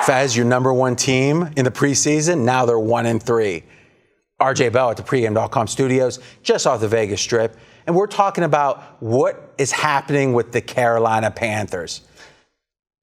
Fez, your number one team in the preseason, now they're 1-3. RJ Bell at the pregame.com studios, just off the Vegas Strip. And we're talking about what is happening with the Carolina Panthers.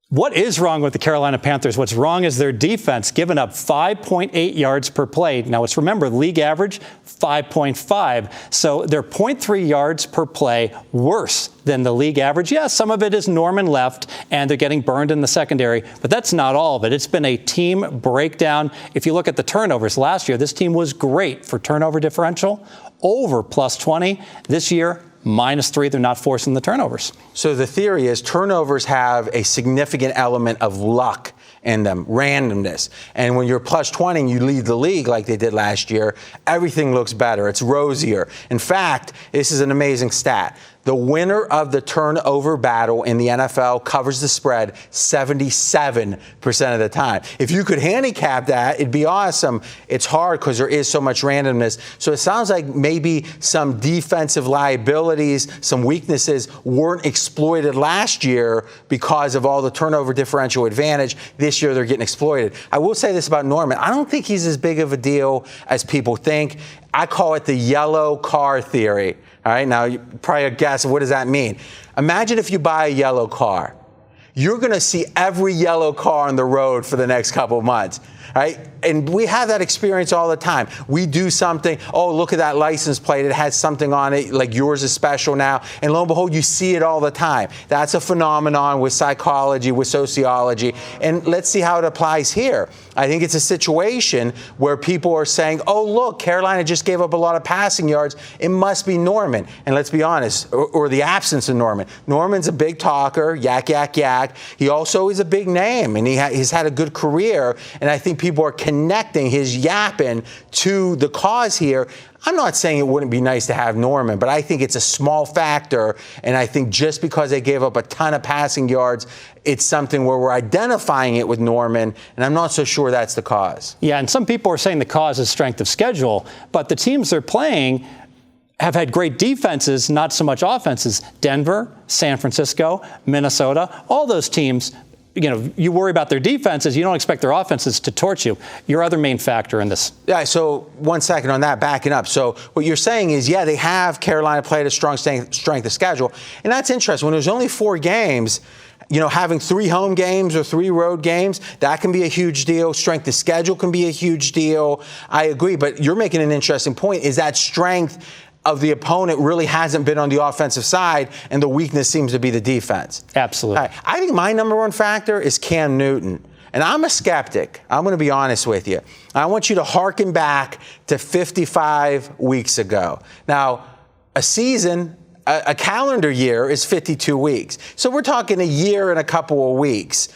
What is wrong with the Carolina Panthers? What's wrong is their defense, giving up 5.8 yards per play. Now, let's remember, league average, 5.5. So they're 0.3 yards per play worse than the league average. Yeah, some of it is Norman left, and they're getting burned in the secondary, but that's not all of it. It's been a team breakdown. If you look at the turnovers last year, this team was great for turnover differential, over +20. This year, -3, they're not forcing the turnovers. So the theory is turnovers have a significant element of luck in them, randomness. And when you're +20 and you lead the league like they did last year, everything looks better. It's rosier. In fact, this is an amazing stat. The winner of the turnover battle in the NFL covers the spread 77% of the time. If you could handicap that, it'd be awesome. It's hard because there is so much randomness. So it sounds like maybe some defensive liabilities, some weaknesses weren't exploited last year because of all the turnover differential advantage. This year they're getting exploited. I will say this about Norman. I don't think he's as big of a deal as people think. I call it the yellow car theory. All right, now you probably guess, what does that mean? Imagine if you buy a yellow car. You're going to see every yellow car on the road for the next couple of months. Right? And we have that experience all the time. We do something, oh, look at that license plate. It has something on it, like yours is special now. And lo and behold, you see it all the time. That's a phenomenon with psychology, with sociology. And let's see how it applies here. I think it's a situation where people are saying, oh, look, Carolina just gave up a lot of passing yards. It must be Norman. And let's be honest, or the absence of Norman. Norman's a big talker, yak, yak, yak. He also is a big name, and he's had a good career. And I think people are connecting his yapping to the cause here. I'm not saying it wouldn't be nice to have Norman, but I think it's a small factor. And I think just because they gave up a ton of passing yards, it's something where we're identifying it with Norman, and I'm not so sure that's the cause. Yeah, and some people are saying the cause is strength of schedule, but the teams they're playing have had great defenses, not so much offenses. Denver, San Francisco, Minnesota, all those teams, you know, you worry about their defenses. You don't expect their offenses to torch you. Your other main factor in this. Yeah, so 1 second on that, backing up. So what you're saying is, yeah, they have Carolina played a strong strength of schedule. And that's interesting. When there's only 4 games, you know, having 3 home games or 3 road games, that can be a huge deal. Strength of schedule can be a huge deal. I agree. But you're making an interesting point, is that strength of the opponent really hasn't been on the offensive side, and the weakness seems to be the defense. Absolutely. Right. I think my number one factor is Cam Newton. And I'm a skeptic. I'm going to be honest with you. I want you to hearken back to 55 weeks ago. Now, a season, a calendar year is 52 weeks. So we're talking a year and a couple of weeks.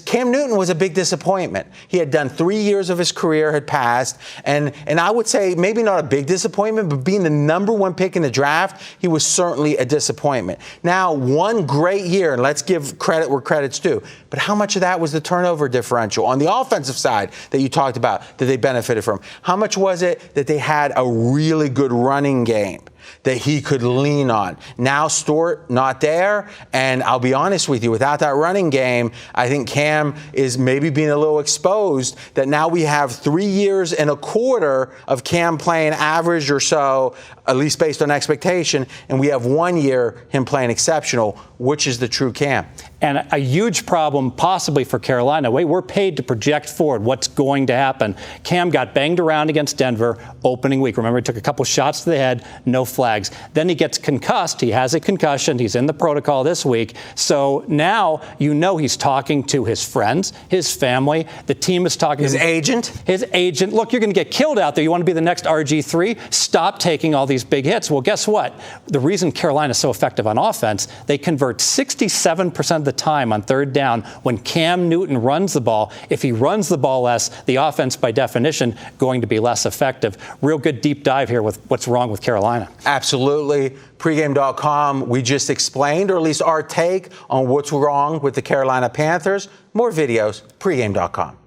Cam Newton was a big disappointment. He had done 3 years of his career, had passed, and I would say maybe not a big disappointment, but being the number 1 pick in the draft, he was certainly a disappointment. Now, one great year, and let's give credit where credit's due, but how much of that was the turnover differential on the offensive side that you talked about that they benefited from? How much was it that they had a really good running game that he could lean on? Now Stewart not there, and I'll be honest with you, without that running game, I think Cam is maybe being a little exposed, that now we have 3 years and a quarter of Cam playing average or so, at least based on expectation, and we have 1 year him playing exceptional. Which is the true Cam? And a huge problem possibly for Carolina. We're paid to project forward what's going to happen. Cam got banged around against Denver opening week. Remember, he took a couple shots to the head, no flags. Then he gets concussed. He has a concussion. He's in the protocol this week. So now you know he's talking to his friends, his family. The team is talking to his agent. His agent. Look, you're going to get killed out there. You want to be the next RG3? Stop taking all these big hits. Well, guess what? The reason Carolina is so effective on offense, they convert 67% of the time on 3rd down when Cam Newton runs the ball. If he runs the ball less, the offense, by definition, going to be less effective. Real good deep dive here with what's wrong with Carolina. Absolutely. Pregame.com, we just explained, or at least our take on what's wrong with the Carolina Panthers. More videos, pregame.com.